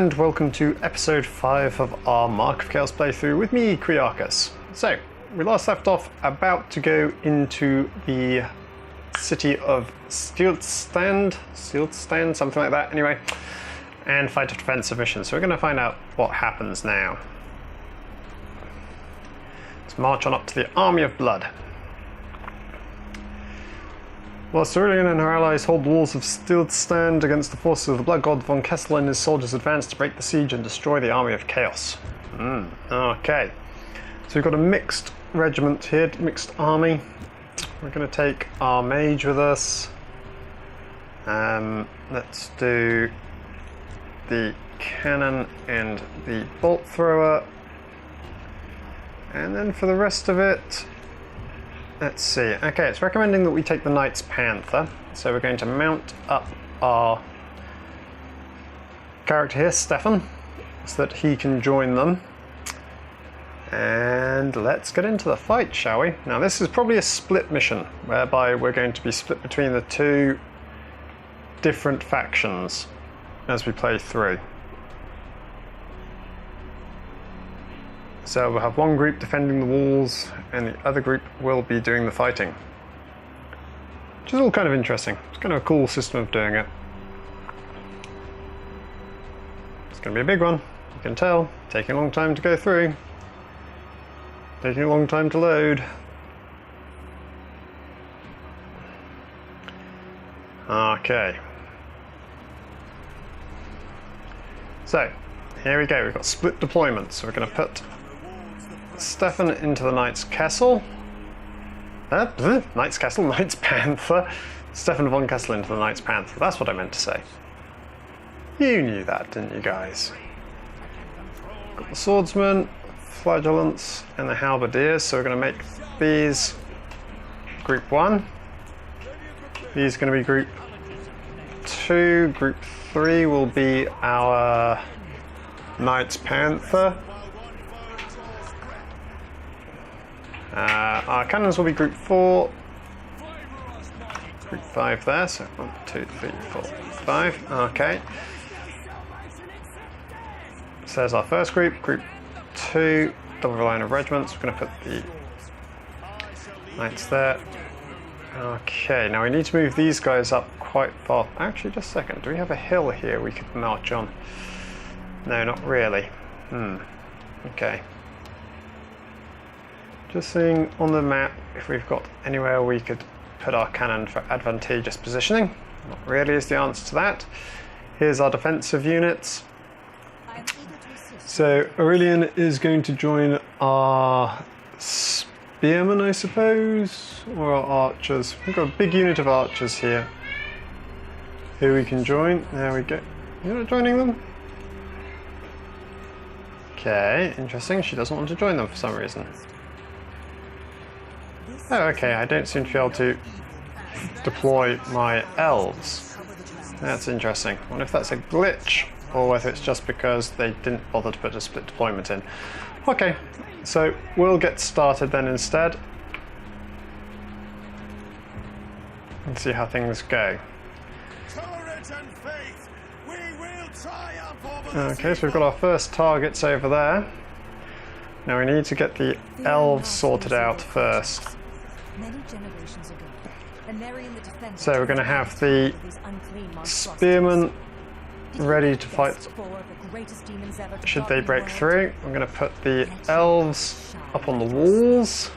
and welcome to episode 5 of our Mark of Chaos playthrough with me, Quiarcus. So, we last left off about to go into the city of Satiate, something like that, anyway, and fight a defensive mission. So we're going to find out what happens now. Let's march on up to the Army of Blood. Whilst Aurelian and her allies hold the walls of Satiate against the forces of the Blood God, von Kessel and his soldiers advance to break the siege and destroy the Army of Chaos. Okay, so we've got a mixed regiment here, mixed army. We're going to take our mage with us. Let's do the cannon and the bolt thrower. And then for the rest of it, let's see. Okay, it's recommending that we take the Knight's Panther. So we're going to mount up our character here, Stefan, so that he can join them. And let's get into the fight, shall we? Now this is probably a split mission, whereby we're going to be split between the two different factions as we play through. So we'll have one group defending the walls and the other group will be doing the fighting. Which is all kind of interesting. It's kind of a cool system of doing it. It's going to be a big one, you can tell. Taking a long time to go through. Taking a long time to load. Okay. So, here we go. We've got split deployments. So we're going to put Stefan into the Knight's Castle. Knight's Castle, Knight's Panther. Stefan von Kessel into the Knight's Panther. That's what I meant to say. You knew that, didn't you guys? Got the swordsman, flagellants, and the halberdiers. So we're going to make these group 1. These are going to be group 2. Group 3 will be our Knight's Panther. Our cannons will be group 4, group 5 there, so 1, 2, 3, 4, 5, okay. So there's our first group, group 2, double line of regiments. We're going to put the knights there. Okay, now we need to move these guys up quite far. Actually, just a second, do we have a hill here we could march on? No, not really. Okay. Just seeing on the map if we've got anywhere we could put our cannon for advantageous positioning. Not really is the answer to that. Here's our defensive units. So Aurelian is going to join our spearmen, I suppose, or our archers. We've got a big unit of archers here who we can join. There we go. You're not joining them? Okay, interesting. She doesn't want to join them for some reason. Oh, okay, I don't seem to be able to deploy my elves. That's interesting. I wonder if that's a glitch, or whether it's just because they didn't bother to put a split deployment in. Okay, so we'll get started then instead. And see how things go. Okay, so we've got our first targets over there. Now we need to get the elves sorted out first. So we're going to have the spearmen ready to fight should they break through. I'm going to put the elves up on the walls.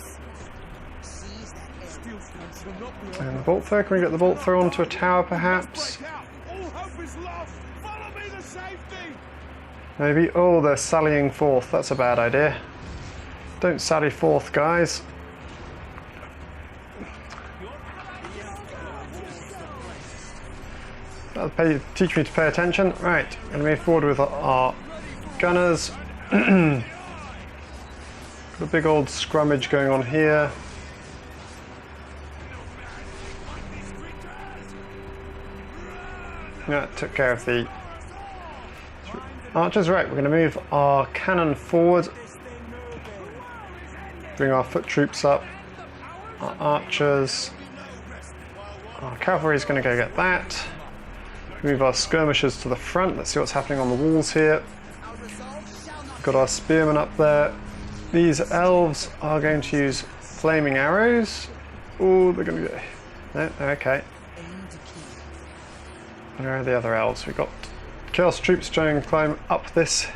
And the bolt thrower, can we get the bolt thrower onto a tower perhaps? Maybe. Oh, they're sallying forth. That's a bad idea. Don't sally forth, guys. That'll teach me to pay attention. Right, going to move forward with our gunners. Got a big old scrummage going on here. That took care of the archers. Right, we're going to move our cannon forward. Bring our foot troops up. Our archers. Our cavalry is going to go get that. Move our skirmishers to the front. Let's see what's happening on the walls here. Got our spearmen up there. These elves are going to use flaming arrows. Oh, they're going to get... No, okay. Where are the other elves? We've got Chaos troops trying to climb up this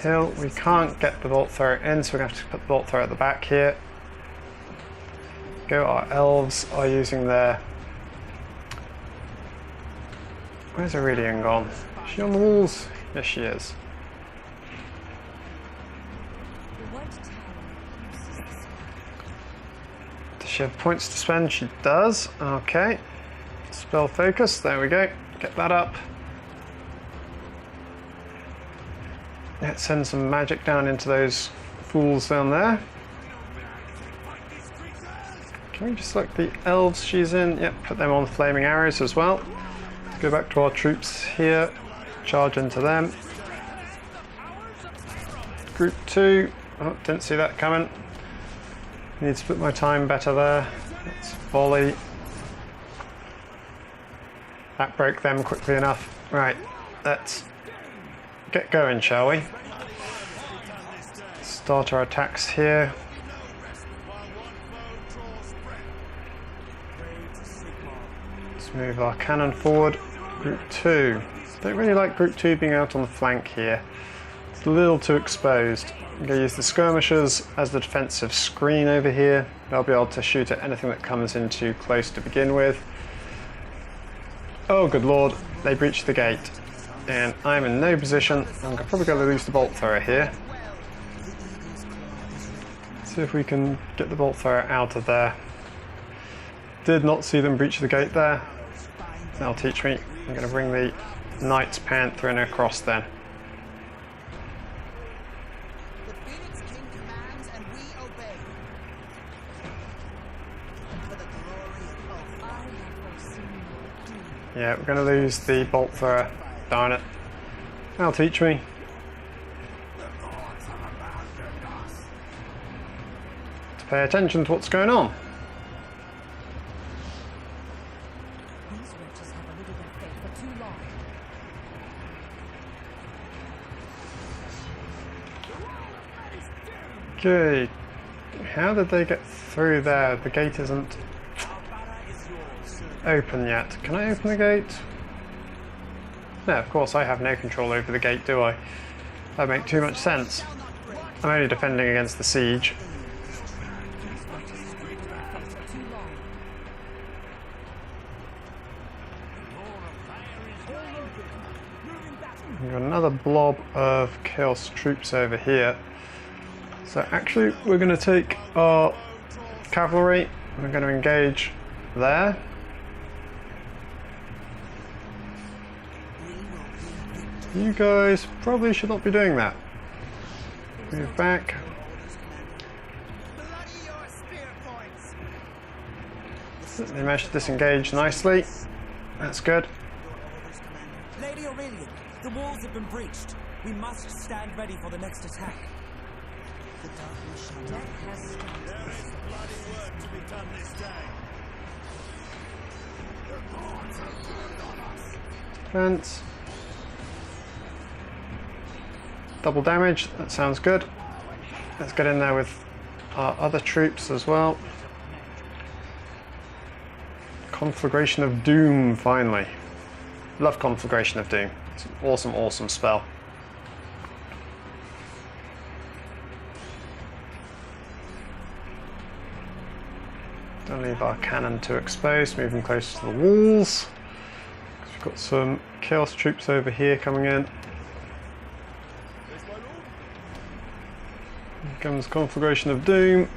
hill. We can't get the bolt thrower in, so we're going to have to put the bolt thrower at the back here. Go, our elves are using their... Where's Aurelian gone? Is she on the walls? Yes, she is. Does she have points to spend? She does. Okay. Spell focus. There we go. Get that up. Let's send some magic down into those fools down there. Can we just select the elves she's in? Yep, put them on flaming arrows as well. Go back to our troops here. Charge into them. Group 2. Oh, didn't see that coming. Need to put my time better there. Let's volley. That broke them quickly enough. Right, let's get going, shall we? Start our attacks here. Let's move our cannon forward. Group 2. Don't really like Group 2 being out on the flank here. It's a little too exposed. I'm going to use the skirmishers as the defensive screen over here. They'll be able to shoot at anything that comes in too close to begin with. Oh, good lord, they breached the gate. And I'm in no position. I'm probably going to lose the bolt thrower here. See if we can get the bolt thrower out of there. Did not see them breach the gate there. That'll teach me. I'm going to bring the Knight's Panther in across then. Yeah, we're going to lose the bolt thrower. Darn it. That'll teach me. To pay attention to what's going on. Okay. How did they get through there? The gate isn't open yet. Can I open the gate? No, of course I have no control over the gate, do I? That makes too much sense. I'm only defending against the siege. We've got another blob of Chaos troops over here. So actually we're going to take our cavalry and we're going to engage there. You guys probably should not be doing that. Move back. They managed to disengage nicely. That's good. Lady Aurelian, the walls have been breached. We must stand ready for the next attack. The darkness shall not have stopped. There is bloody work to be done this day. Defense. Double damage, that sounds good. Let's get in there with our other troops as well. Conflagration of Doom, finally. Love Conflagration of Doom. It's an awesome, awesome spell. Don't leave our cannon too exposed, moving closer to the walls. We've got some Chaos troops over here coming in. Here comes Conflagration of Doom.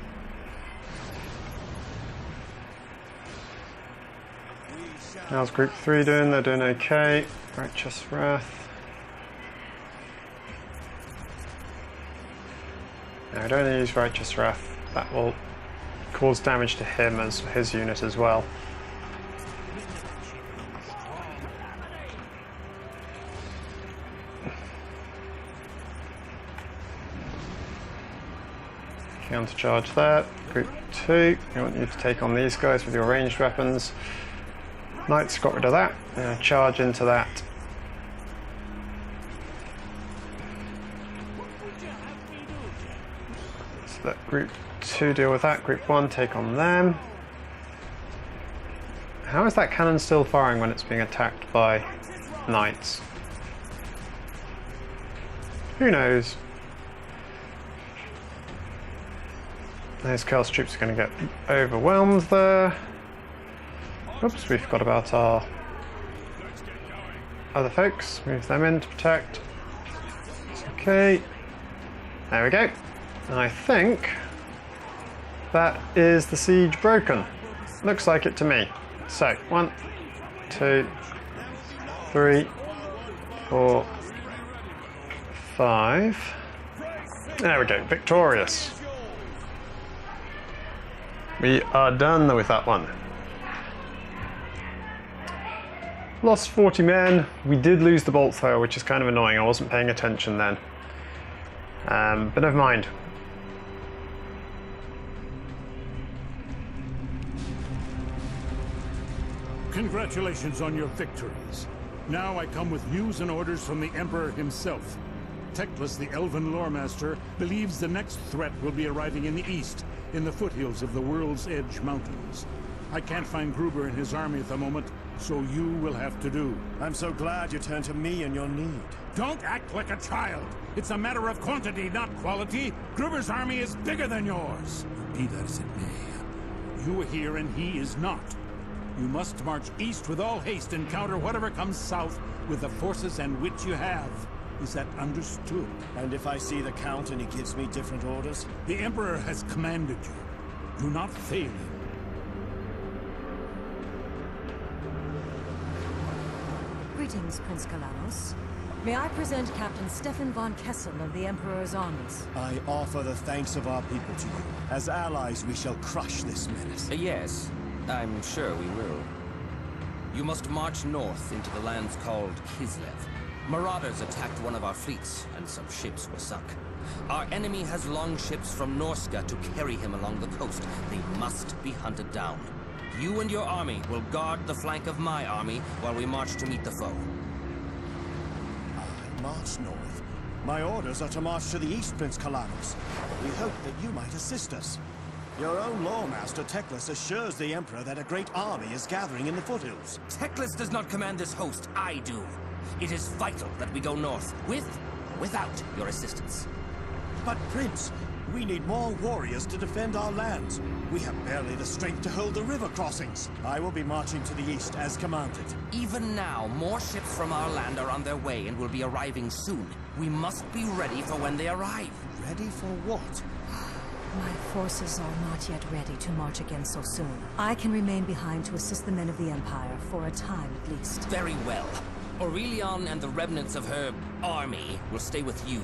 How's Group 3 doing? They're doing okay. Righteous Wrath. No, I don't want to use Righteous Wrath. That will cause damage to him as his unit as well. Counter charge there. Group 2, I want you to take on these guys with your ranged weapons. Knights got rid of that. Charge into that. So let Group 2 deal with that. Group 1 take on them. How is that cannon still firing when it's being attacked by Knights? Who knows? Those Chaos troops are going to get overwhelmed there. Oops, we forgot about our other folks. Move them in to protect. Okay. There we go. And I think that is the siege broken. Looks like it to me. So, 1, 2, 3, 4, 5. There we go, victorious. We are done with that one. Lost 40 men. We did lose the bolt thrower, which is kind of annoying. I wasn't paying attention then. But never mind. Congratulations on your victories. Now I come with news and orders from the Emperor himself. Teclis, the Elven Loremaster, believes the next threat will be arriving in the east, in the foothills of the World's Edge Mountains. I can't find Gruber and his army at the moment, so you will have to do. I'm so glad you turned to me in your need. Don't act like a child! It's a matter of quantity, not quality. Gruber's army is bigger than yours. Be that as it may, you are here and he is not. You must march east with all haste and counter whatever comes south with the forces and wit you have. Is that understood? And if I see the Count and he gives me different orders? The Emperor has commanded you. Do not fail him. Greetings, Prince Galanos. May I present Captain Stefan von Kessel of the Emperor's armies? I offer the thanks of our people to you. As allies, we shall crush this menace. Yes, I'm sure we will. You must march north into the lands called Kislev. Marauders attacked one of our fleets, and some ships were sunk. Our enemy has longships from Norska to carry him along the coast. They must be hunted down. You and your army will guard the flank of my army while we march to meet the foe. March north? My orders are to march to the east, Prince Kalanos. We hope that you might assist us. Your own Loremaster Teclis assures the Emperor that a great army is gathering in the foothills. Teclis does not command this host, I do. It is vital that we go north, with or without your assistance. But Prince, we need more warriors to defend our lands. We have barely the strength to hold the river crossings. I will be marching to the east as commanded. Even now, more ships from our land are on their way and will be arriving soon. We must be ready for when they arrive. Ready for what? My forces are not yet ready to march again so soon. I can remain behind to assist the men of the Empire, for a time at least. Very well. Aurelion and the remnants of her army will stay with you.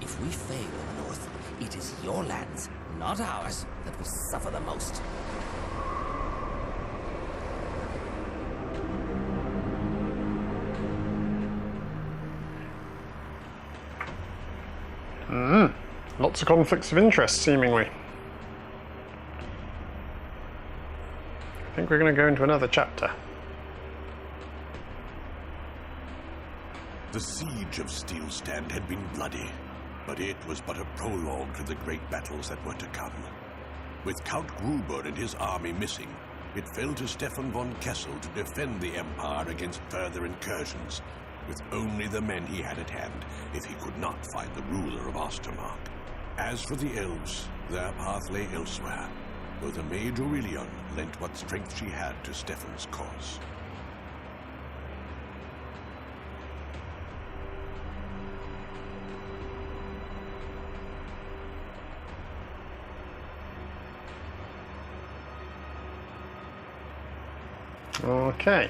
If we fail in the north, it is your lands, not ours, that will suffer the most. Lots of conflicts of interest, seemingly. I think we're going to go into another chapter. The siege of Steel Stand had been bloody, but it was but a prologue to the great battles that were to come. With Count Gruber and his army missing, it fell to Stefan von Kessel to defend the Empire against further incursions, with only the men he had at hand, if he could not find the ruler of Ostermark. As for the elves, their path lay elsewhere, though the mage Aurelion lent what strength she had to Stefan's cause. Okay.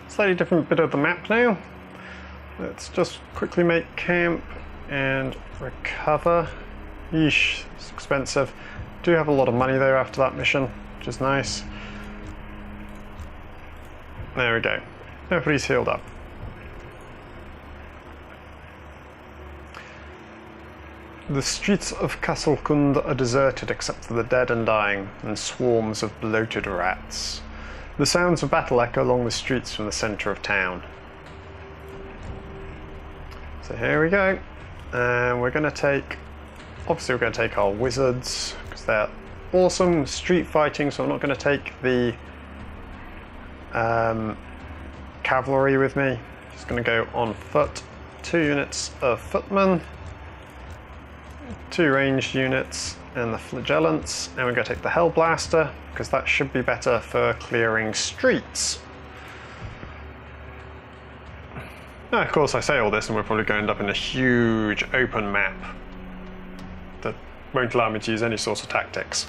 Slightly different bit of the map now. Let's just quickly make camp and recover. Yeesh, it's expensive. Do have a lot of money though after that mission, which is nice. There we go. Everybody's healed up. The streets of Kasselkund are deserted except for the dead and dying and swarms of bloated rats. The sounds of battle echo along the streets from the centre of town. So here we go. And we're going to take... Obviously we're going to take our wizards, because they're awesome street fighting, so I'm not going to take the cavalry with me. Just going to go on foot. 2 units of footmen, 2 ranged units, and the flagellants, and we're going to take the Hellblaster, because that should be better for clearing streets. Now, of course, I say all this, and we're probably going to end up in a huge open map that won't allow me to use any sort of tactics.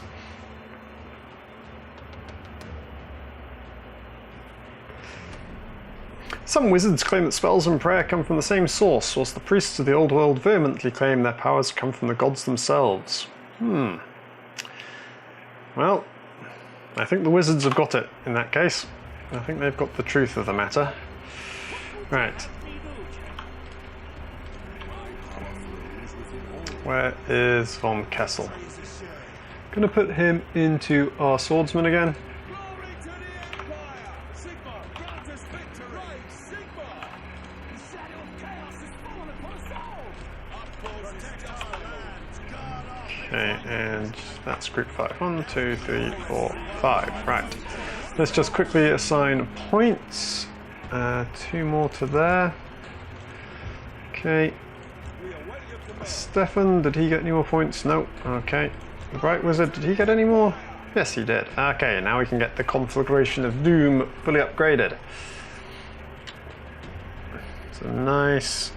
Some wizards claim that spells and prayer come from the same source, whilst the priests of the old world vehemently claim their powers come from the gods themselves. Well, I think the wizards have got it in that case. I think they've got the truth of the matter. Right. Where is von Kessel? Gonna put him into our swordsman again. Okay, and that's group 5. 1, 2, 3, 4, 5. Right. Let's just quickly assign points. 2 more to there. Okay. Stefan, did he get any more points? No. Okay. The Bright Wizard, did he get any more? Yes, he did. Okay, now we can get the Conflagration of Doom fully upgraded. It's a nice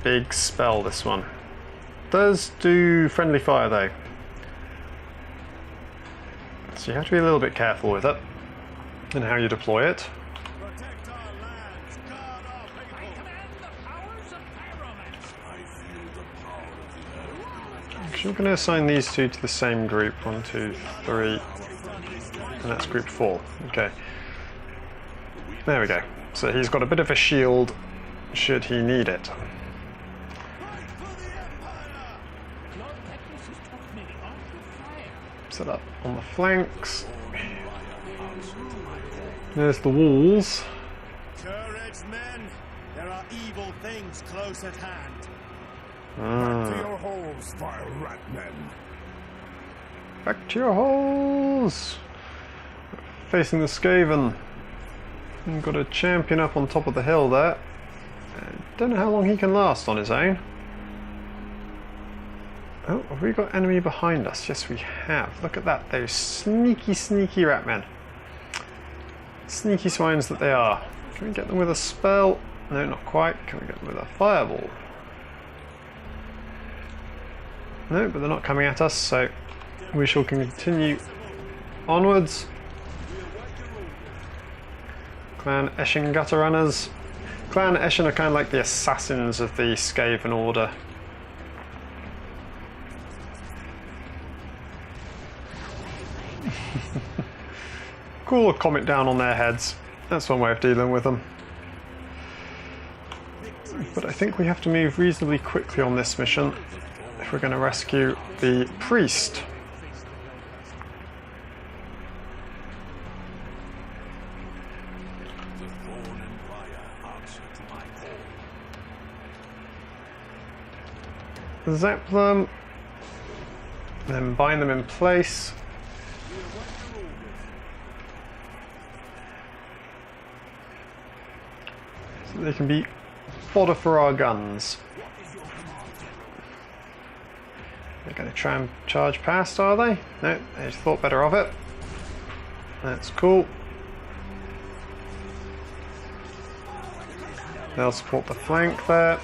big spell, this one. Does do friendly fire though. So you have to be a little bit careful with it and how you deploy it. Actually, I'm going to assign these 2 to the same group. 1, 2, 3, and that's group 4. Okay. There we go. So he's got a bit of a shield should he need it. Set up on the flanks. There's the walls. Courage, men! There are evil things close at hand. Back to your holes, vile rat men. Back to your holes! Facing the Skaven. We've got a champion up on top of the hill there. Don't know how long he can last on his own. Oh, have we got enemy behind us? Yes, we have. Look at that. Those sneaky, sneaky rat men. Sneaky swines that they are. Can we get them with a spell? No, not quite. Can we get them with a fireball? No, but they're not coming at us, so we shall continue onwards. Clan Eschen gutter runners. Clan Eschen are kind of like the assassins of the Skaven Order. Cool comet down on their heads. That's one way of dealing with them. But I think we have to move reasonably quickly on this mission if we're going to rescue the priest. Zap them, then bind them in place. So they can be fodder for our guns. They're going to try and charge past, are they? No, they just thought better of it. That's cool. They'll support the flank there.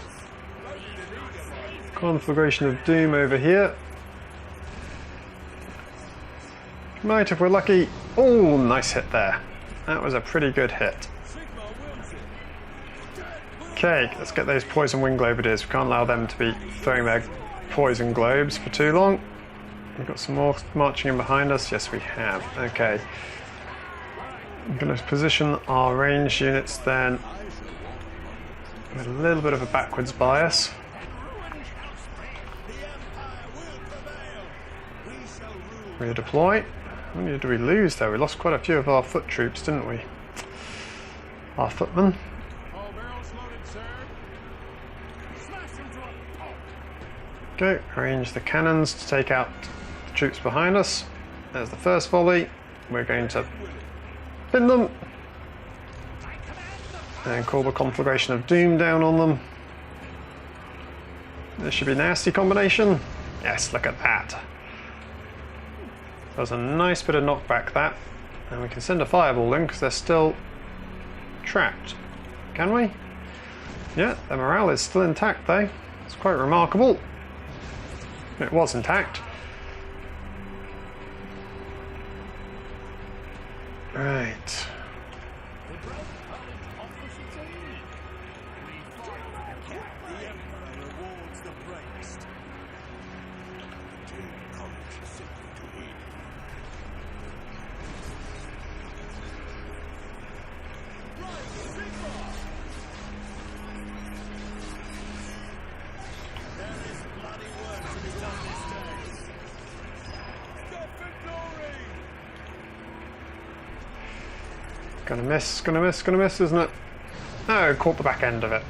Conflagration of Doom over here. Might if we're lucky. Oh, nice hit there. That was a pretty good hit. Okay, let's get those poison wing globadiers. We can't allow them to be throwing their poison globes for too long. We've got some more marching in behind us. Yes, we have. Okay. I'm going to position our ranged units then with a little bit of a backwards bias. Redeploy. How many did we lose there? We lost quite a few of our foot troops, didn't we? Our footmen. All barrels loaded, sir. Smash them to a pulp. Go, arrange the cannons to take out the troops behind us. There's the first volley. We're going to pin them. And call the Conflagration of Doom down on them. This should be a nasty combination. Yes, look at that. That was a nice bit of knockback, that. And we can send a fireball in because they're still trapped. Can we? Yeah, their morale is still intact though. It's quite remarkable. It was intact. Right. Gonna miss, isn't it? Oh, caught the back end of it.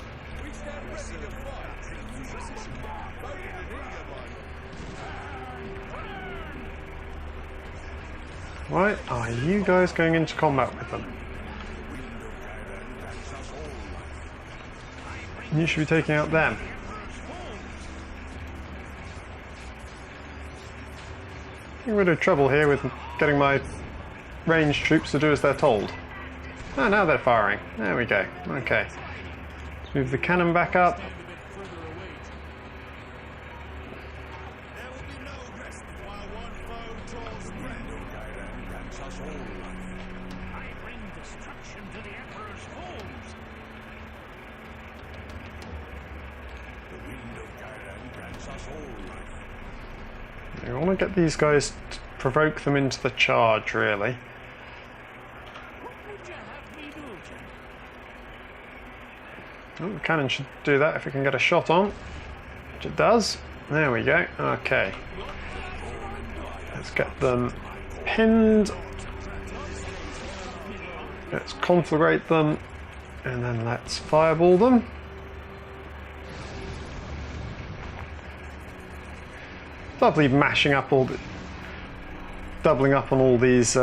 Right, are you guys going into combat with them? You should be taking out them. I'm in a bit of trouble here with getting my ranged troops to do as they're told. Oh, now they're firing. There we go. Okay. Let's move the cannon back up. We want to get these guys to provoke them into the charge, really. Oh, the cannon should do that if it can get a shot on, which it does. There we go. Okay. Let's get them pinned. Let's conflagrate them, and then let's fireball them. Lovely mashing up all the... doubling up on all these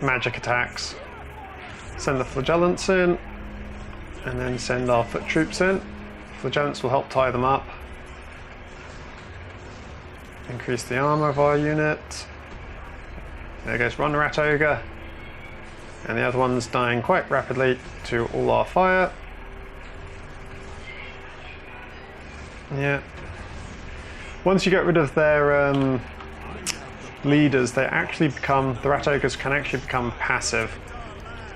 magic attacks. Send the flagellants in, and then send our foot troops in. Flagellants will help tie them up. Increase the armor of our unit. There goes one rat ogre. And the other one's dying quite rapidly to all our fire. Yeah. Once you get rid of their leaders, they actually become, the rat ogres can actually become passive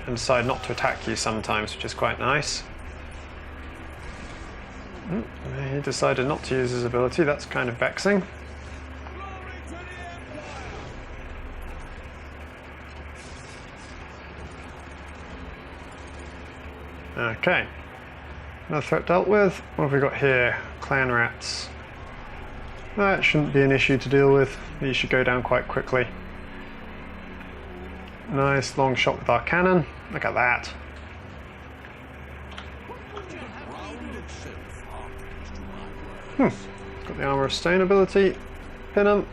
and decide not to attack you sometimes, which is quite nice. He decided not to use his ability, that's kind of vexing. Okay, another threat dealt with. What have we got here? Clan rats. That shouldn't be an issue to deal with. These should go down quite quickly. Nice long shot with our cannon. Look at that. Got the armor of stone ability. Pin him.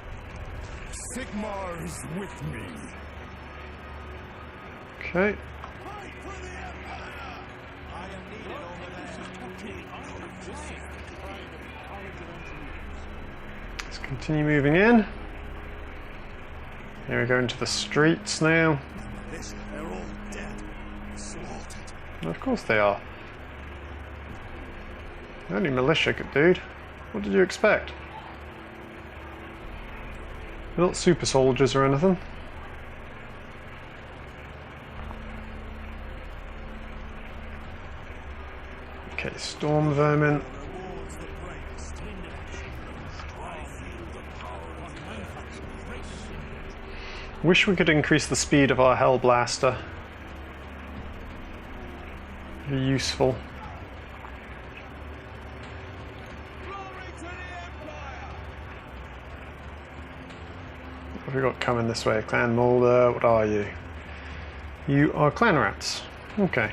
Sigmar is with me. Okay. Let's continue moving in. Here we go into the streets now. They're all dead. Slaughtered. Of course they are. Only militia, dude. What did you expect? They're not super soldiers or anything. Okay, storm vermin. Wish we could increase the speed of our Hellblaster. Be useful. What have we got coming this way? Clan Molder, what are you? You are clan rats. Okay.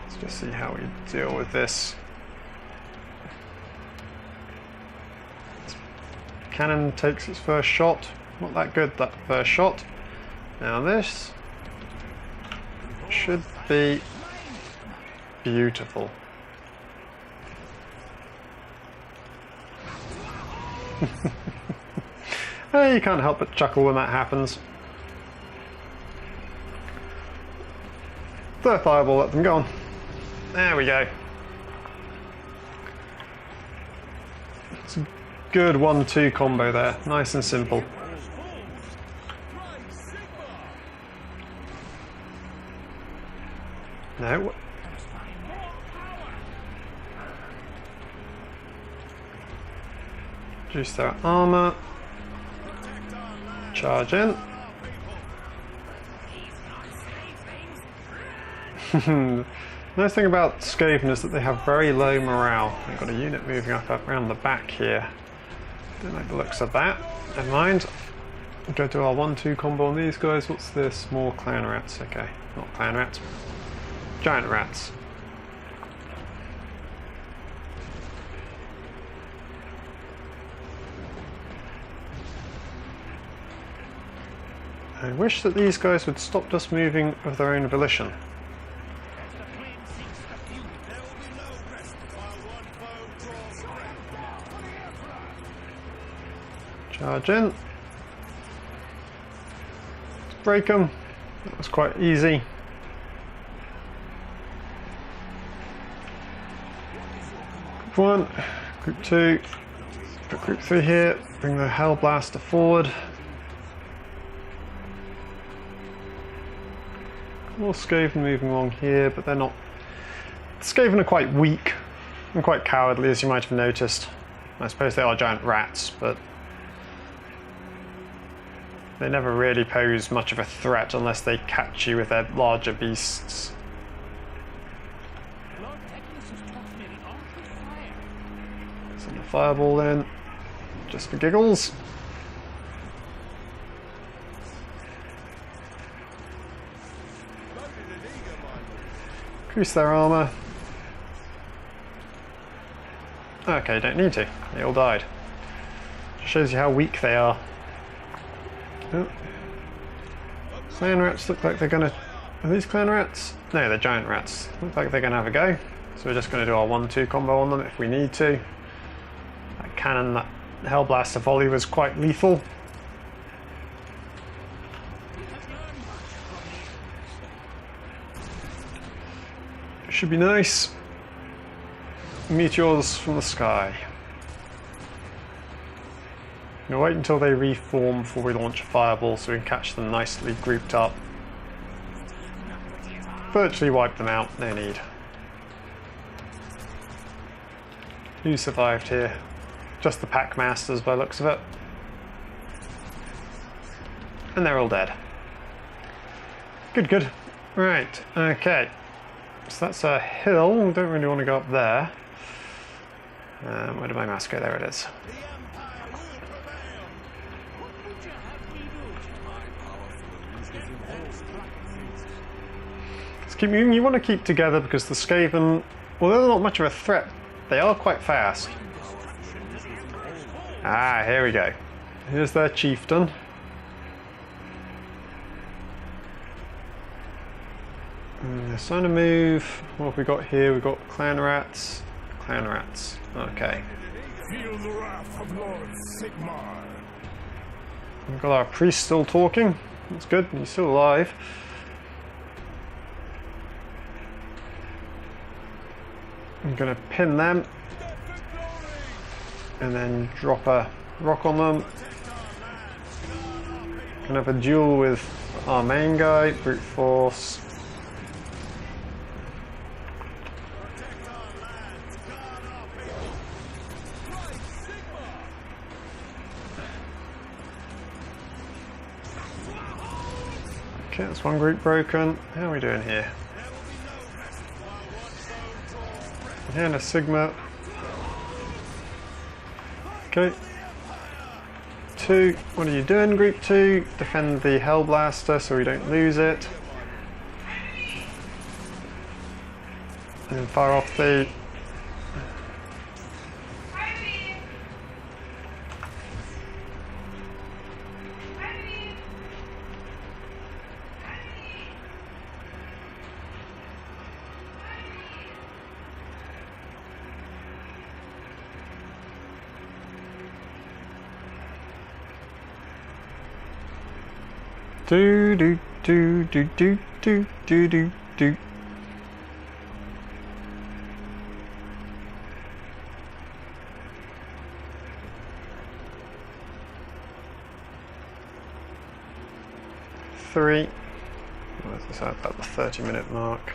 Let's just see how we deal with this. Cannon takes its first shot. Not that good, that first shot. Now this should be beautiful. You can't help but chuckle when that happens. Third fireball, let them go on. There we go. It's a good 1-2 combo there, nice and simple. No. Reduce their armor. Charge in. Nice thing about Skaven is that they have very low morale. They've got a unit moving up around the back here. Don't like the looks of that. Never mind. We'll go to our 1-2 combo on these guys. What's this? More clan rats. Okay, not clan rats. Giant rats. I wish that these guys would stop just moving of their own volition. Charge in. Let's break them. That was quite easy. Group 1, Group 2, put Group 3 here, bring the Hellblaster forward. More Skaven moving along here, but they're not... Skaven are quite weak and quite cowardly, as you might have noticed. I suppose they are giant rats, but they never really pose much of a threat unless they catch you with their larger beasts. Send the fireball in, just for giggles. Increase their armor. Okay, don't need to. They all died. Just shows you how weak they are. Oh. Clan rats look like they're gonna... Are these clan rats? No, they're giant rats. Look like they're gonna have a go. So we're just gonna do our 1-2 combo on them if we need to. That cannon, that Hellblaster volley was quite lethal. Should be nice. Meteors from the sky. We'll wait until they reform before we launch a fireball so we can catch them nicely grouped up. Virtually wipe them out, no need. Who survived here? Just the pack masters by the looks of it. And they're all dead. Good, good. Right, okay. So that's a hill, we don't really want to go up there. Where did my mouse go? There it is. Let's keep moving. You want to keep together because the Skaven, although they're not much of a threat, they are quite fast. Ah, here we go. Here's their chieftain. They're starting to move. What have we got here? We've got clan rats. Clan rats. Okay. Feel the wrath of Lord Sigmar. We've got our priest still talking. That's good. He's still alive. I'm going to pin them. And then drop a rock on them. Gonna have a duel with our main guy. Brute force. Okay, that's one group broken. How are we doing here? And a Sigma. Okay. 2, what are you doing, Group 2? Defend the Hellblaster so we don't lose it. And then fire off the... Do do do do do do do do do. Three. What's this at about the 30-minute mark?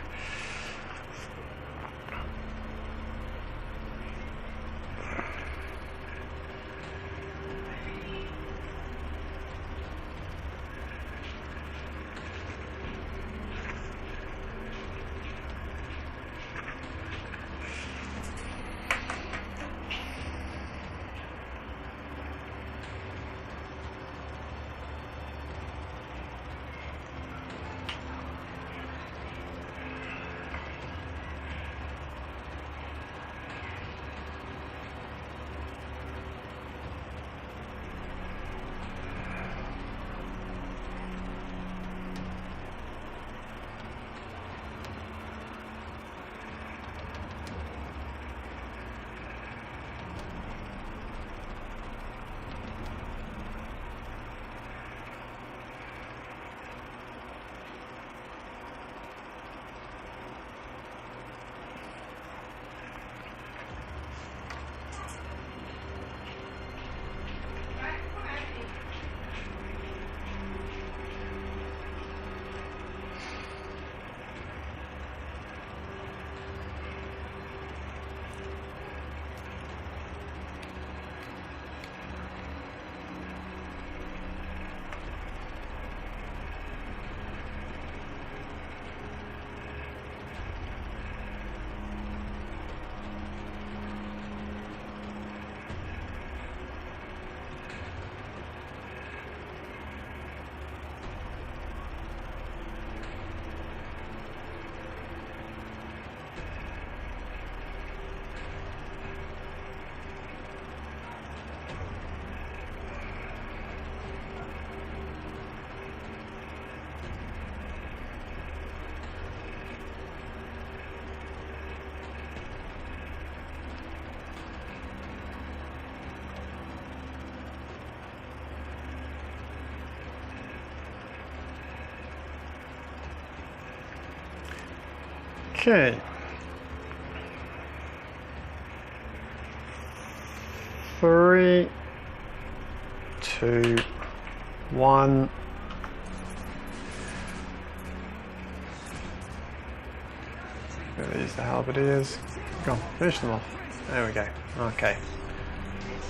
Okay. 3, 2, 1. These the halberdiers. Go on, finish them off. There we go. Okay.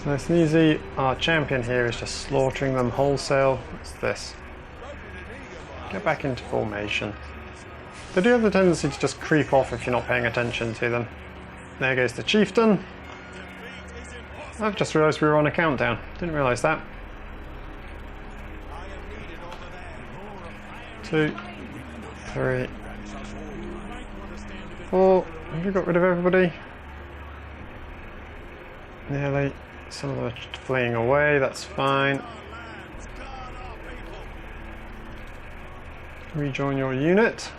Nice and easy. Our champion here is just slaughtering them wholesale. What's this? Get back into formation. They do have the tendency to just creep off if you're not paying attention to them. There goes the chieftain. I've just realised we were on a countdown. Didn't realise that. 2, 3, 4. Have we got rid of everybody? Nearly. Some of them are fleeing away, that's fine. Rejoin your unit.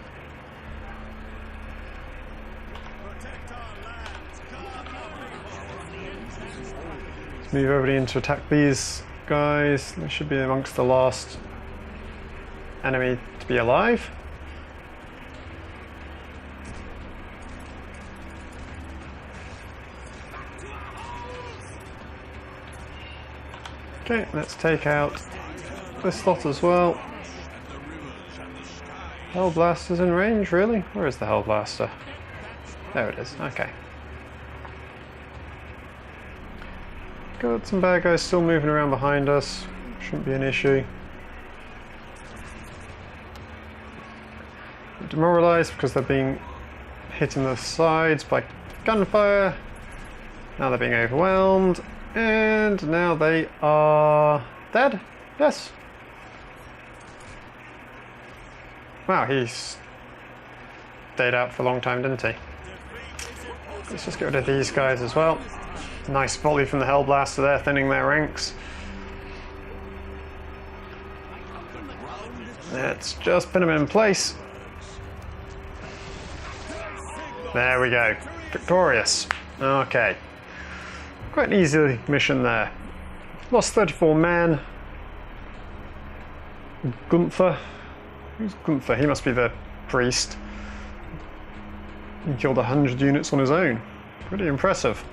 Let's move everybody in to attack these guys. They should be amongst the last enemy to be alive. Okay, let's take out this lot as well. Hellblaster's in range, really? Where is the Hellblaster? There it is, okay. Got some bad guys still moving around behind us. Shouldn't be an issue. Demoralised because they're being hit in the sides by gunfire. Now they're being overwhelmed. And now they are dead? Yes. Wow, he's stayed out for a long time, didn't he? Let's just get rid of these guys as well. Nice volley from the Hellblaster there, thinning their ranks. Let's just pin them in place. There we go. Victorious. Okay. Quite an easy mission there. Lost 34 men. Gunther. Who's Gunther? He must be the priest. He killed 100 units on his own. Pretty impressive.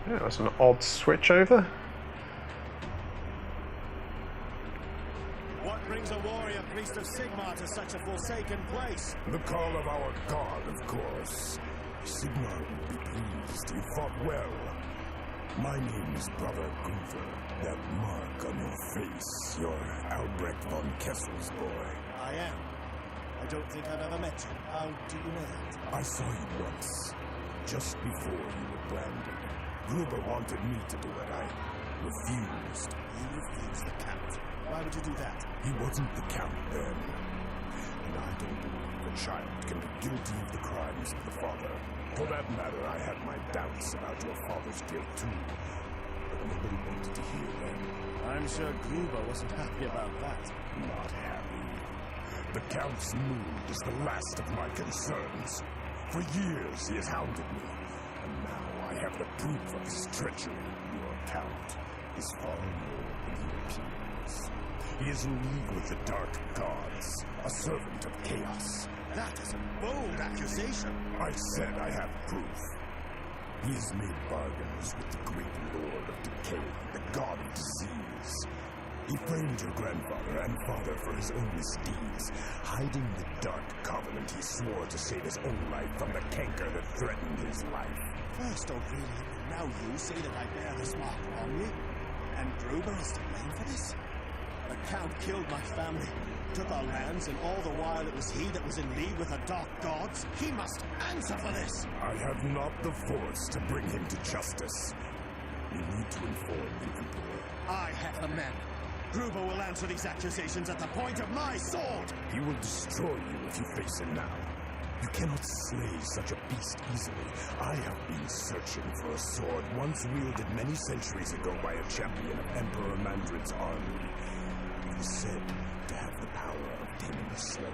Yeah, that was an odd switch over. What brings a warrior priest of Sigmar to such a forsaken place? The call of our god, of course. Sigmar would be pleased. You fought well. My name is Brother Gunther. That mark on your face, you're Albrecht von Kessel's boy. I am. I don't think I've ever met you. How do you know that? I saw you once, just before you were branded. Gruber wanted me to do it. I refused. You refused the Count. Why would you do that? He wasn't the Count then. And I don't believe a child can be guilty of the crimes of the father. For that matter, I had my doubts about your father's guilt too. But nobody wanted to hear them. I'm sure Gruber wasn't happy about that. Not happy. The Count's mood is the last of my concerns. For years he has hounded me. And now I have the proof of his treachery. Your Count is far more than he appears. He is in league with the Dark Gods, a servant of chaos. That is a bold accusation. I said I have proof. He has made bargains with the great Lord of Decay, the god of disease. He framed your grandfather and father for his own misdeeds, hiding the Dark Covenant he swore to save his own life from the canker that threatened his life. First Aurelian, now you say that I bear this mark on me? And Gruber is to blame for this? The Count killed my family, took our lands, and all the while it was he that was in league with the Dark Gods. He must answer for this! I have not the force to bring him to justice. You need to inform the Emperor. I have the men. Gruber will answer these accusations at the point of my sword! He will destroy you if you face him now. You cannot slay such a beast easily. I have been searching for a sword once wielded many centuries ago by a champion of Emperor Mandrid's army. It was said to have the power of taming the slain.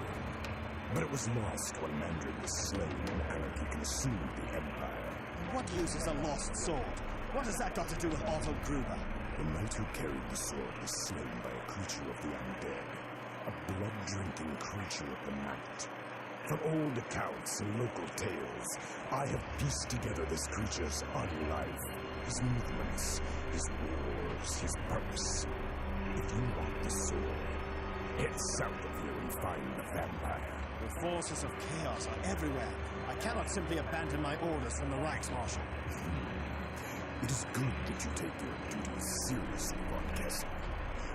But it was lost when Mandrid was slain and anarchy consumed the Empire. What use is a lost sword? What has that got to do with Otto Gruber? The knight who carried the sword was slain by a creature of the undead. A blood-drinking creature of the night. From old accounts and local tales, I have pieced together this creature's unlife, his movements, his wars, his purpose. If you want the sword, head south of here and find the vampire. The forces of chaos are everywhere. I cannot simply abandon my orders from the Reichsmarshal. It is good that you take your duties seriously, Von Kessel.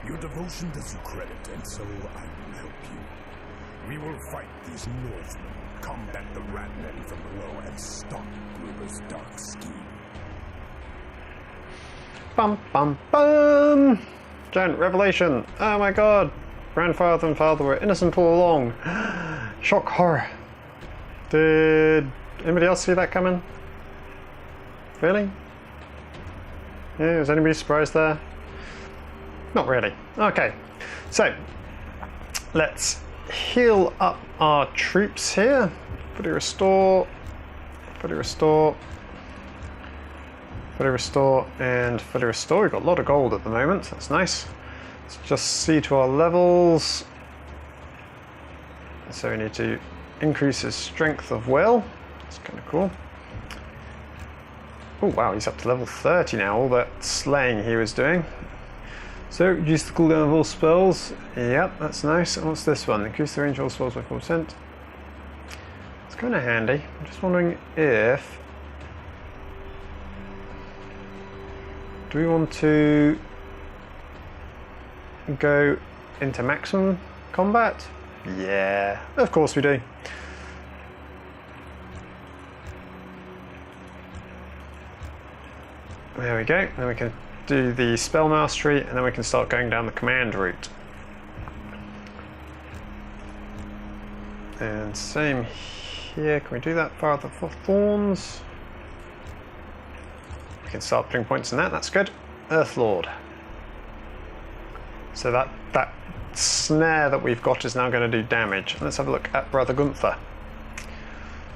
Your devotion does you credit, and so I will help you. We will fight these Northmen, combat the Ratmen from below, and stop Gruber's dark scheme. Bum bum bum! Giant revelation! Oh my god! Grandfather and father were innocent all along. Shock horror. Did anybody else see that coming? Really? Yeah, was anybody surprised there? Not really. Okay, so let's heal up our troops here. Fully restore, fully restore, fully restore, and fully restore. We've got a lot of gold at the moment, that's nice. Let's just see to our levels. So we need to increase his strength of will. That's kind of cool. Oh wow, he's up to level 30 now, all that slaying he was doing. So, reduce the cooldown of all spells. Yep, that's nice. And what's this one? Increase the range of all spells by 4%. It's kind of handy. I'm just wondering if Do we want to go into maximum combat? Yeah, of course we do. There we go. Then we can do the spell mastery, and then we can start going down the command route. And same here. Can we do that Father for Thorns? We can start putting points in that. That's good. Earthlord. So that snare that we've got is now going to do damage. Let's have a look at Brother Gunther.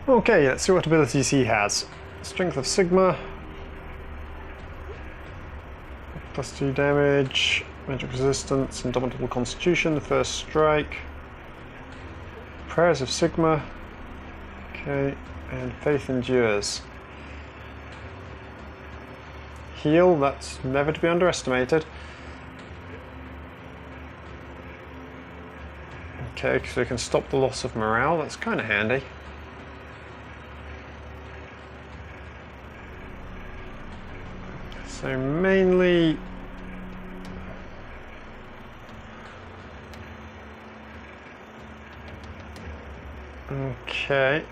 Okay, let's see what abilities he has. Strength of Sigma. +2 damage, magic resistance, indomitable constitution, first strike, prayers of Sigma, okay, and faith endures. Heal, that's never to be underestimated. Okay, so we can stop the loss of morale, that's kind of handy. So mainly okay.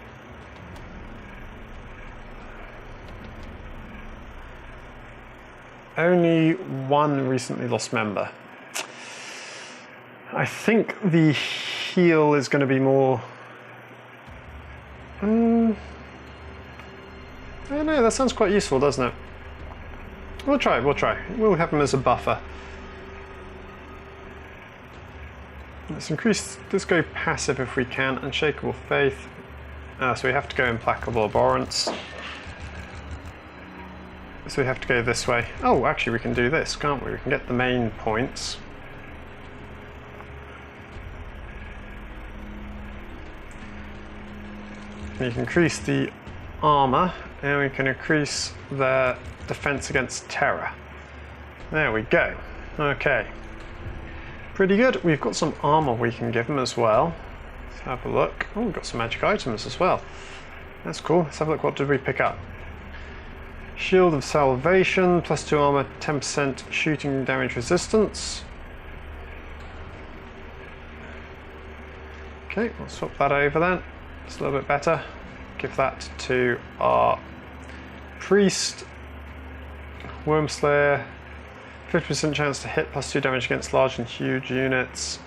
Only one recently lost member. I think the heal is going to be more. I don't know, that sounds quite useful, doesn't it? We'll try. We'll have him as a buffer. Let's go passive if we can. Unshakable Faith. So we have to go Implacable Abhorrence. So we have to go this way. Oh, actually we can do this, can't we? We can get the main points. You can increase the armor, and we can increase the defense against terror. There we go. Okay. Pretty good. We've got some armor we can give them as well. Let's have a look. Oh, we've got some magic items as well. That's cool. Let's have a look. What did we pick up? Shield of Salvation, +2 armor, 10% shooting damage resistance. Okay, we'll swap that over then. It's a little bit better. Give that to our priest. Wormslayer, 50% chance to hit, +2 damage against large and huge units.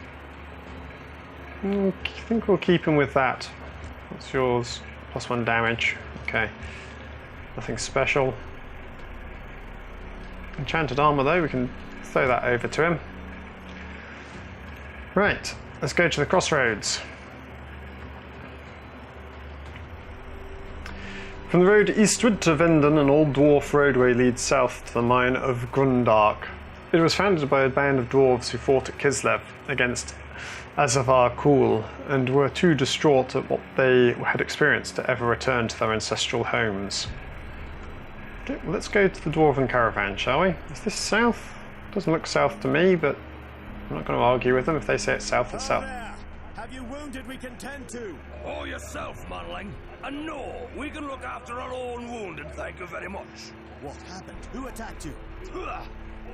I think we'll keep him with that. What's yours? +1 damage. Okay. Nothing special. Enchanted armor though, we can throw that over to him. Right, let's go to the crossroads. From the road eastward to Venden, an old dwarf roadway leads south to the mine of Grundark. It was founded by a band of dwarves who fought at Kislev against Azavar Kul and were too distraught at what they had experienced to ever return to their ancestral homes. Okay, well, let's go to the dwarven caravan, shall we? Is this south? Doesn't look south to me, but I'm not going to argue with them. If they say it's south, it's south. Have you wounded we can tend to? Oh, yourself, manling. And no, we can look after our own wounded, thank you very much. What happened? Who attacked you? Ugh,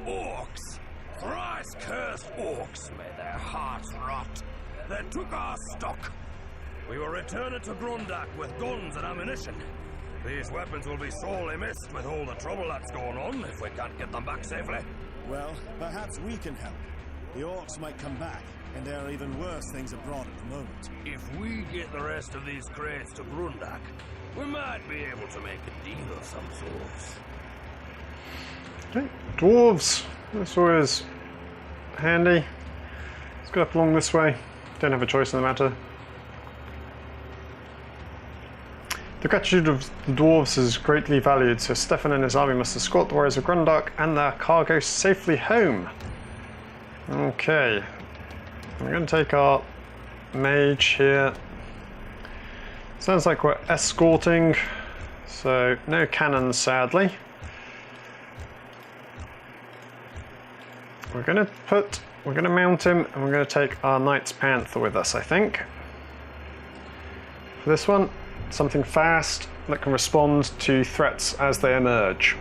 orcs. Thrice cursed orcs, may their hearts rot. They took our stock. We were returning to Grundark with guns and ammunition. These weapons will be sorely missed with all the trouble that's going on if we can't get them back safely. Well, perhaps we can help. The orcs might come back, and there are even worse things abroad at the moment. If we get the rest of these crates to Grundark, we might be able to make a deal of some sorts. Okay, dwarves. That's always handy. Let's go up along this way. Don't have a choice in the matter. The gratitude of the dwarves is greatly valued, so Stefan and his army must escort the warriors of Grundark and their cargo safely home. Okay. We're going to take our mage here. Sounds like we're escorting, so no cannons sadly. We're going to mount him, and we're going to take our Knight's Panther with us, I think. For this one, something fast that can respond to threats as they emerge.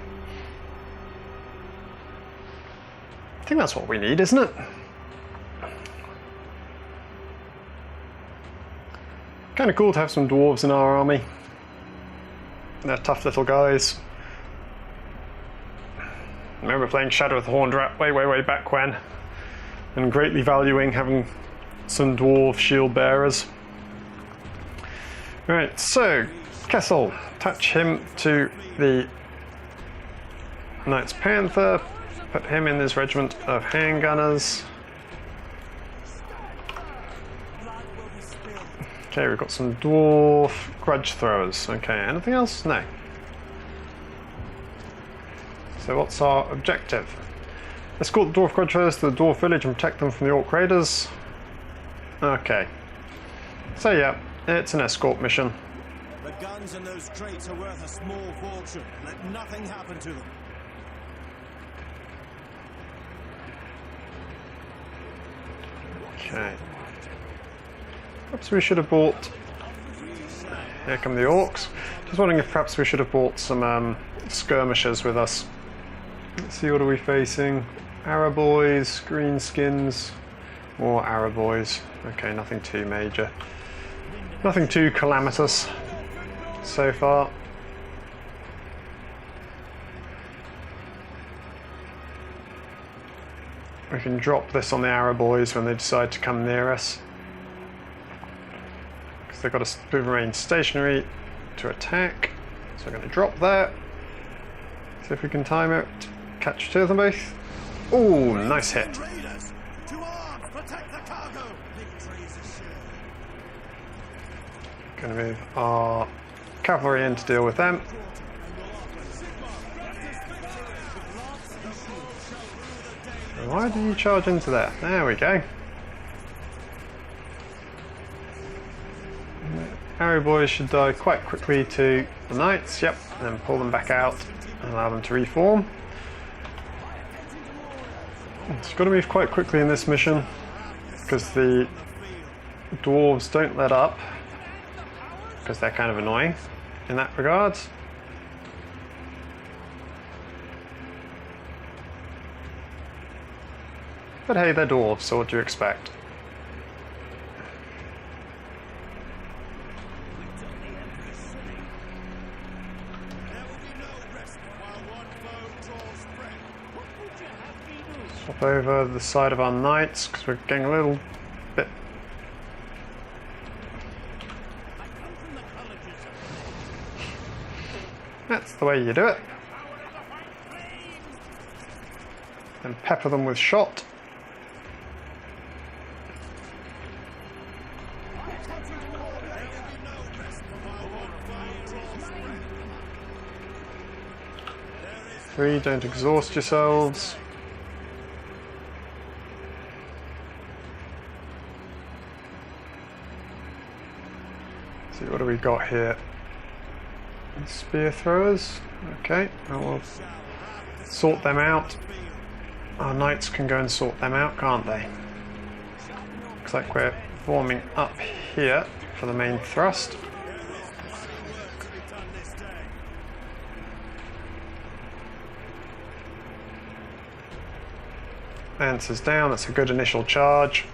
I think that's what we need, isn't it? Kind of cool to have some dwarves in our army. They're tough little guys. I remember playing Shadow of the Horned Rat way back when, and greatly valuing having some dwarf shield bearers. Right, so Kessel, attach him to the Knights Panther, put him in this regiment of handgunners. Okay, we've got some dwarf grudge throwers. Okay, anything else? No. So what's our objective? Escort the dwarf grudge throwers to the dwarf village and protect them from the orc raiders. Okay. So yeah, it's an escort mission. The guns in those crates are worth a small fortune. Let nothing happen to them. Okay. Perhaps we should have bought... Here come the orcs. Just wondering if perhaps we should have bought some skirmishers with us. Let's see, what are we facing? Araboys, greenskins, more Araboys. Okay, nothing too major. Nothing too calamitous so far. We can drop this on the Araboys when they decide to come near us, because they've got to remain stationary to attack. So we're going to drop that. See if we can time it. Catch two of them both. Ooh, nice hit. Going to move our cavalry in to deal with them. Why did you charge into there? There we go. Arrow boys should die quite quickly to the knights, yep, and then pull them back out and allow them to reform. It's got to move quite quickly in this mission because the dwarves don't let up, because they're kind of annoying in that regard. But hey, they're dwarves, so what do you expect? Swap over the side of our knights, because we're getting a little bit... That's the way you do it. And pepper them with shot. Three, don't exhaust yourselves. Let's see, what do we got here? Spear throwers. Okay, and we'll sort them out. Our knights can go and sort them out, can't they? Looks like we're forming up here for the main thrust. Lancers down, that's a good initial charge.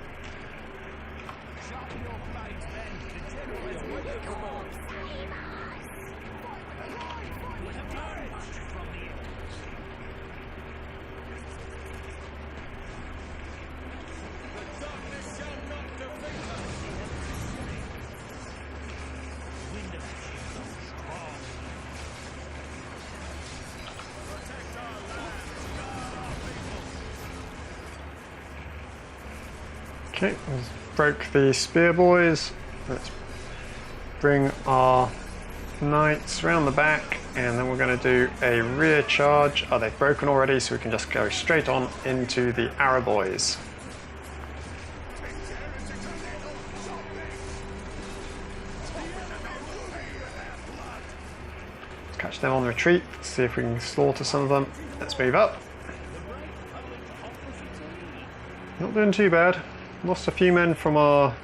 Okay, broke the spear boys. Let's bring our knights around the back, and then we're going to do a rear charge. Oh, they've broken already, so we can just go straight on into the Araboys. Catch them on the retreat, see if we can slaughter some of them. Let's move up. Not doing too bad. Lost a few men from our...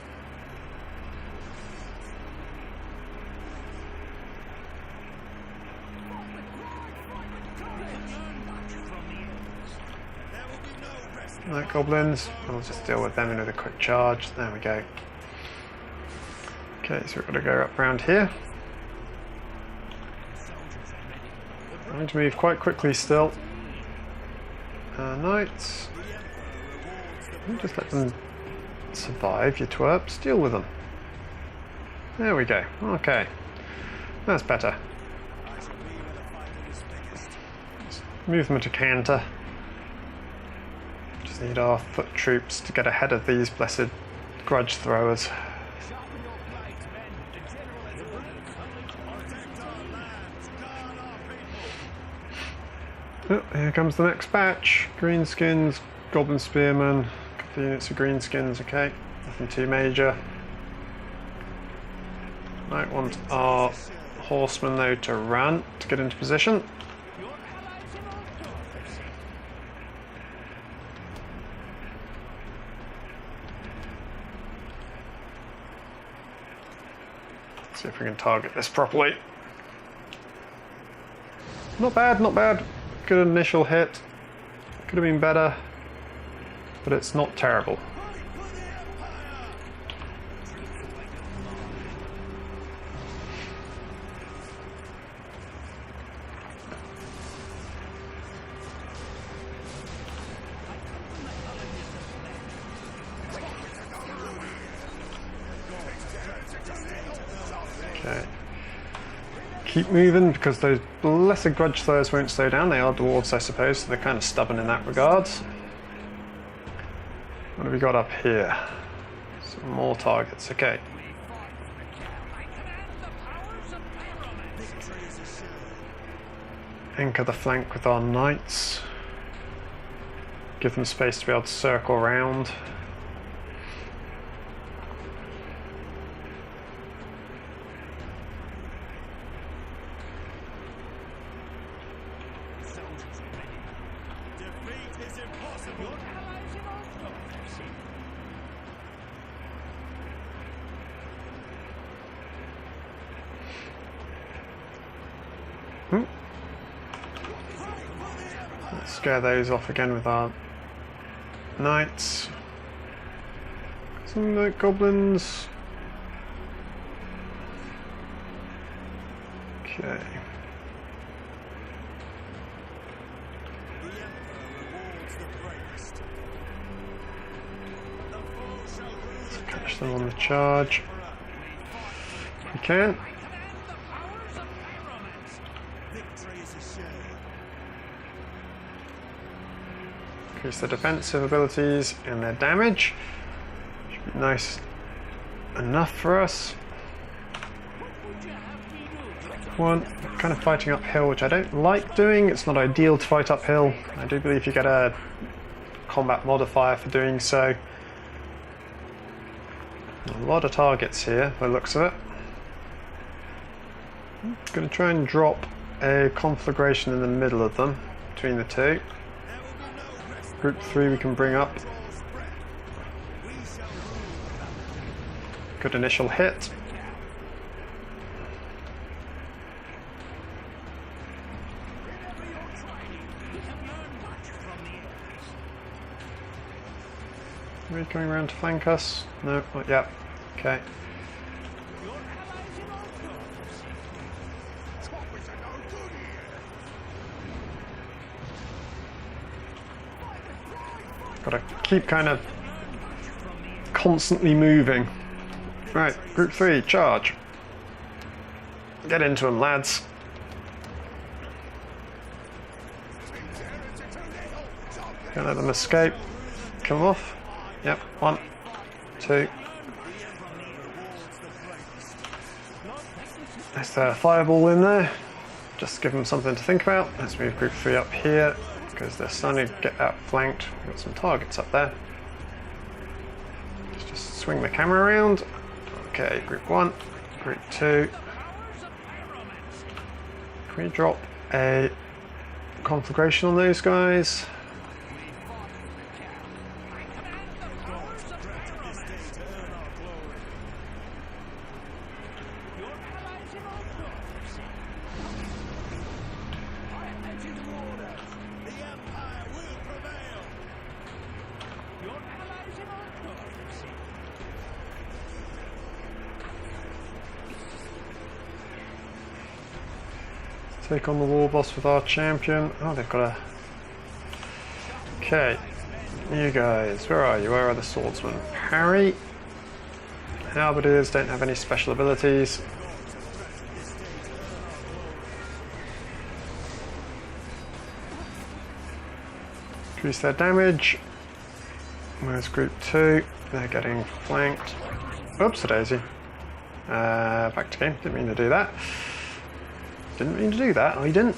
Night goblins. I'll just deal with them with a quick charge. There we go. Okay, so we've got to go up around here. I'm going to move quite quickly still. Knights. Just let them survive, you twerps. Deal with them. There we go. Okay. That's better. Move them to canter. Just need our foot troops to get ahead of these blessed grudge throwers. Oh, here comes the next batch. Greenskins, goblin spearmen, a couple of units of greenskins, okay. Nothing too major. Might want our horsemen though to run to get into position. Let's see if we can target this properly. Not bad, not bad. Good initial hit. Could have been better, but it's not terrible. Okay. Keep moving because those blessed grudge throwers won't slow down. They are dwarves, I suppose, so they're kind of stubborn in that regard. What have we got up here? Some more targets, okay. Anchor the flank with our knights. Give them space to be able to circle around. Let's scare those off again with our knights. Some night goblins. Okay. Let's catch them on the charge. If we can. Increase their defensive abilities and their damage. Should be nice enough for us. One, kind of fighting uphill, which I don't like doing. It's not ideal to fight uphill. I do believe you get a combat modifier for doing so. A lot of targets here, by the looks of it. I'm going to try and drop a conflagration in the middle of them, between the two. Group 3 we can bring up. Good initial hit. Are we coming around to flank us? No, not yet. Okay. Gotta keep kind of constantly moving. Right, group 3, charge. Get into them, lads. Don't let them escape. Come off. Yep, 1, 2. There's the fireball in there. Just give them something to think about. Let's move group 3 up here, because they're starting to get outflanked. We've got some targets up there. Just swing the camera around. Okay, group 1, group 2. Can we drop a conflagration on those guys? Take on the war boss with our champion. Oh, they've got a... Okay, you guys, where are you? Where are the swordsmen? Parry. Halberdiers don't have any special abilities. Increase their damage. Where's group 2? They're getting flanked. Oops, a daisy. Back to game. Didn't mean to do that. Didn't mean to do that. I didn't.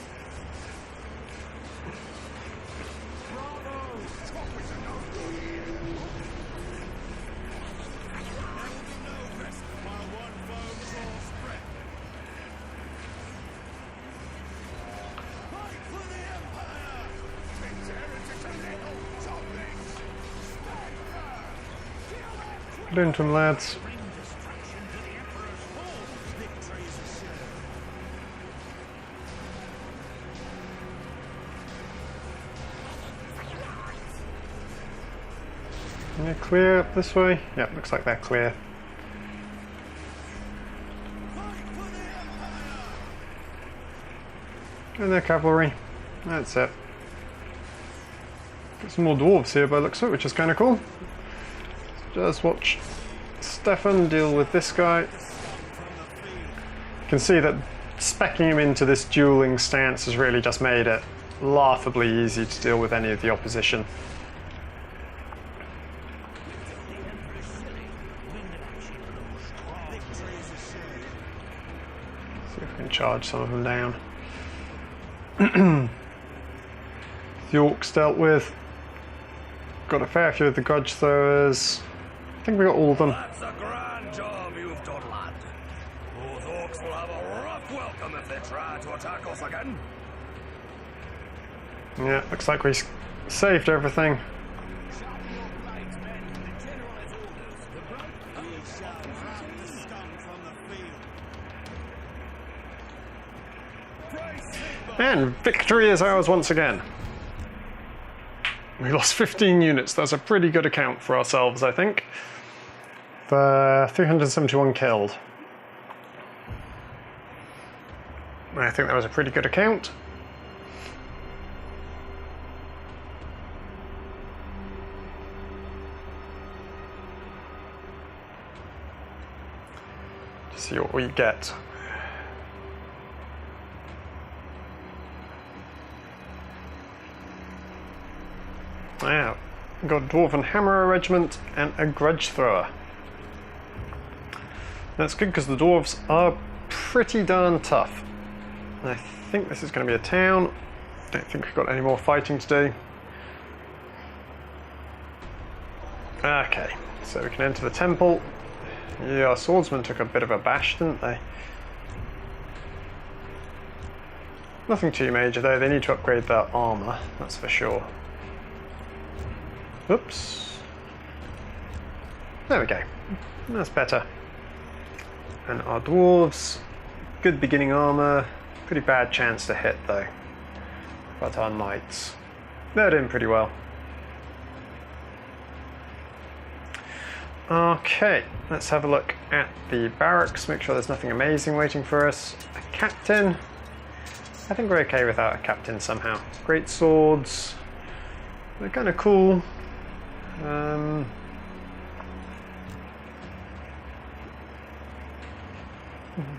Get into them, lads. They're clear up this way? Yep, looks like they're clear. And their cavalry. That's it. Got some more dwarves here by the looks of it, which is kind of cool. Just watch Stefan deal with this guy. You can see that speccing him into this dueling stance has really just made it laughably easy to deal with any of the opposition. See if we can charge some of them down. The orcs dealt with. Got a fair few of the grudge throwers. I think we got all of them. That's a grand job you've done, lad. Those orcs will have a rough welcome if they try to attack us again. Yeah, looks like we saved everything. And victory is ours once again. We lost 15 units. That's a pretty good account for ourselves, I think. For 371 killed. I think that was a pretty good account. Just see what we get. Yeah, we've got a Dwarven Hammerer Regiment and a Grudge Thrower. That's good because the Dwarves are pretty darn tough. I think this is going to be a town. Don't think we've got any more fighting to do. Okay, so we can enter the temple. Yeah, our swordsmen took a bit of a bash, didn't they? Nothing too major though, they need to upgrade their armour, that's for sure. Oops. There we go. That's better. And our dwarves, good beginning armour, pretty bad chance to hit though. But our knights, they're doing pretty well. Okay, let's have a look at the barracks, make sure there's nothing amazing waiting for us. A captain. I think we're okay without a captain somehow. Great swords. They're kind of cool.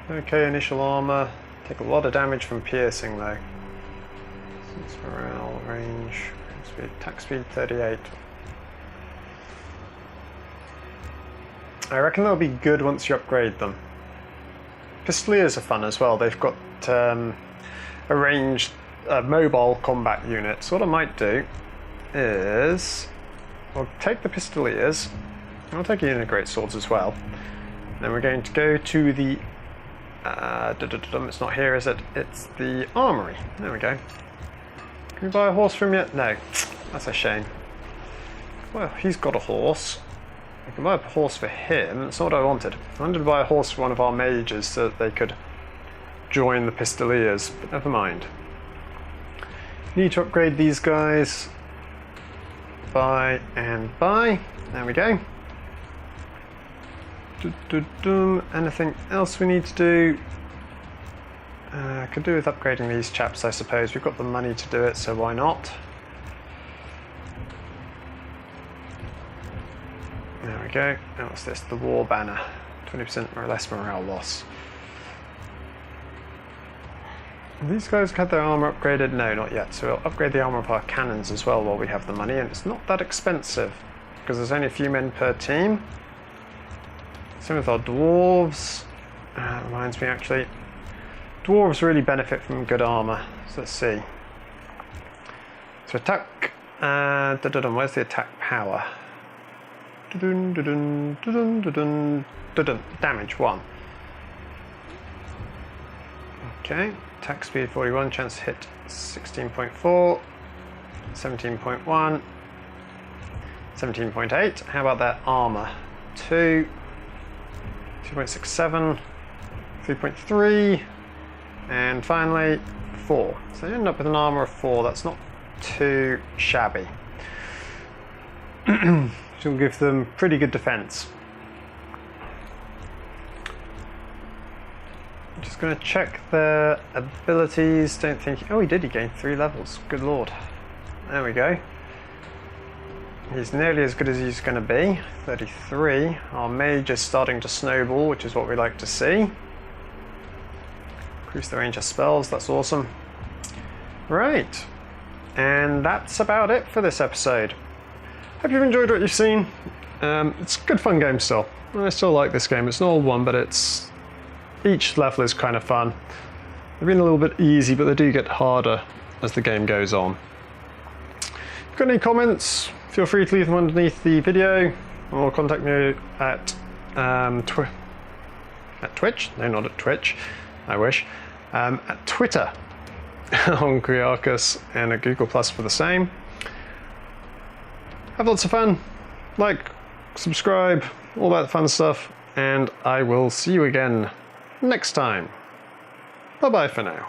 Okay, initial armor. Take a lot of damage from piercing though. It's morale, range, speed, attack speed 38. I reckon they'll be good once you upgrade them. Pistoliers are fun as well. They've got a ranged mobile combat unit. So what I might do is I'll take the Pistoliers, I'll take a unit of great swords as well. Then we're going to go to the it's not here, is it? It's the armory. There we go. Can we buy a horse from yet? No. That's a shame. Well, he's got a horse. We can buy a horse for him. That's not what I wanted. I wanted to buy a horse for one of our mages so that they could join the Pistoliers, but never mind. Need to upgrade these guys. buy, and buy. There we go. Anything else we need to do? Could do with upgrading these chaps, I suppose. We've got the money to do it, so why not? There we go. Now what's this? The war banner. 20% or less morale loss. Have these guys had their armor upgraded? No, not yet. So we'll upgrade the armor of our cannons as well while we have the money, and it's not that expensive because there's only a few men per team. Same with our dwarves. Reminds me actually, dwarves really benefit from good armor. So let's see. So attack. Where's the attack power? Damage 1. Okay. Attack speed 41. Chance to hit 16.4. 17.1. 17.8. How about that armor? 2. 2.67, 3.3, and finally 4. So you end up with an armor of 4. That's not too shabby. Which will give them pretty good defense. I'm just going to check their abilities. Don't think. Oh, he did. He gained 3 levels. Good lord. There we go. He's nearly as good as he's going to be. 33. Our mage is starting to snowball, which is what we like to see. Increase the range of spells, that's awesome. Right. And that's about it for this episode. Hope you've enjoyed what you've seen. It's a good fun game still. I still like this game. It's an old one, but it's each level is kind of fun. They've been a little bit easy, but they do get harder as the game goes on. If you've got any comments, feel free to leave them underneath the video, or contact me at Twitch. No, not at Twitch. I wish. At Twitter on Quiarcus, and at Google Plus for the same. Have lots of fun. Like, subscribe, all that fun stuff, and I will see you again next time. Bye bye for now.